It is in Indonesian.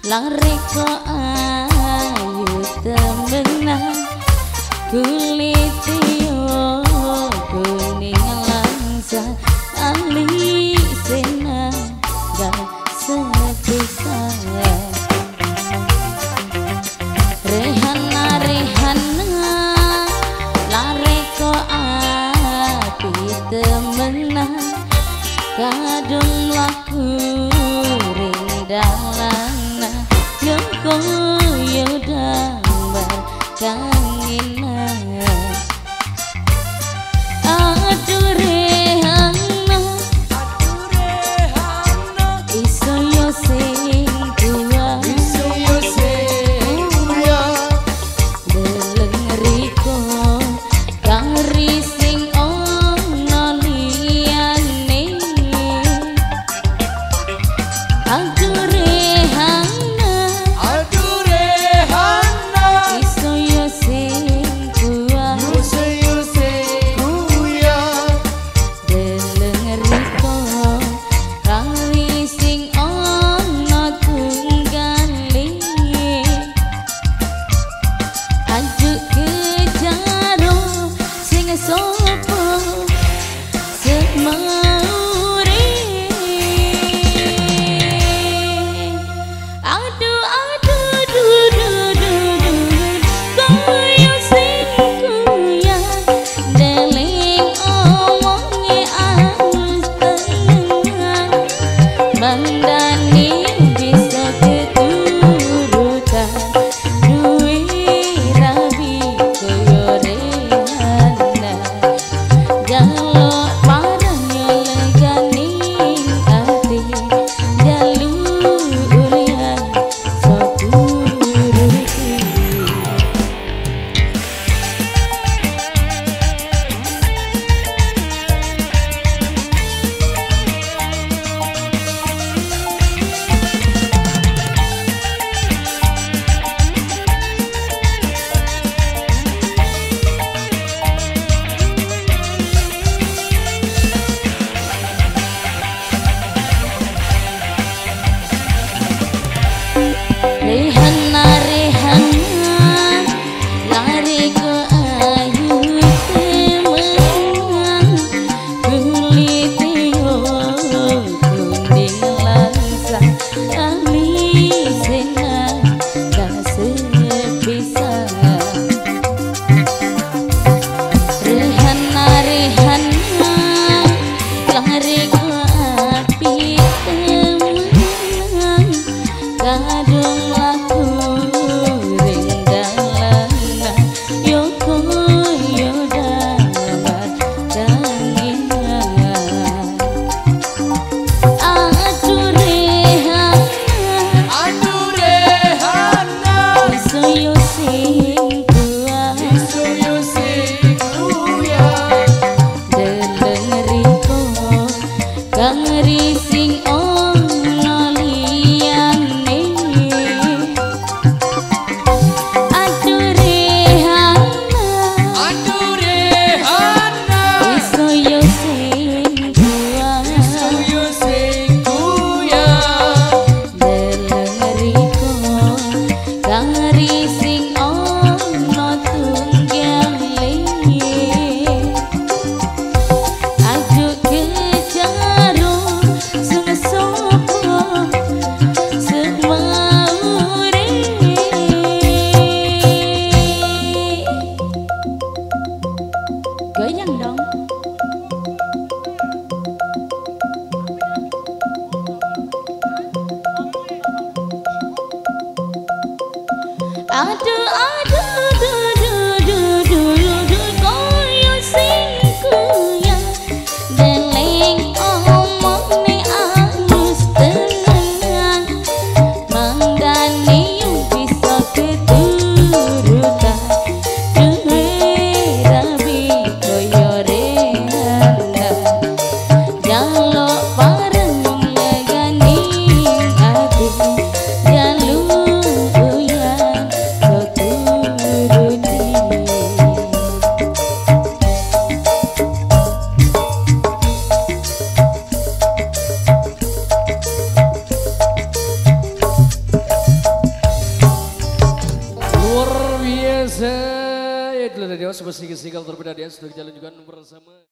Lari kok ayu temenan kulit yo kuning langsa alisena gak sepisa Rehana lari kok api temenan kadung laku ring dalan koyo dambar kangina aduh rehana iso yo sing kuwa deleng riko kari sing ono liyane aduh Mandani bisa keturutan duwe rabi koyo rehana jaluk parahnya leganing ati jalur ya sopuruti Rehana lari ke ayu temenan kulit yo kuning langsa alisena gak sepisa Rehana lari ke api temenan kadung laku ring dalan yo koyo damar kangina aduh rehana iso yo sing kuya deleng riko kang rising ono liyane aduh rehana iso yo sing kuya deleng riko kang rising ono tunggale aduh kejaro sopo semaure Aduh aduh duh duh duh duh duh koyo sing kuyang deleng omone alus tenan manggane bisa keturutan duwe rabi koyo rehana jaluk bareng legani ati jaluk uyan keturuti. Luar biasa. Ya, dulu dari Dewa sebuah single berbeda dia sudah jalan juga bersama.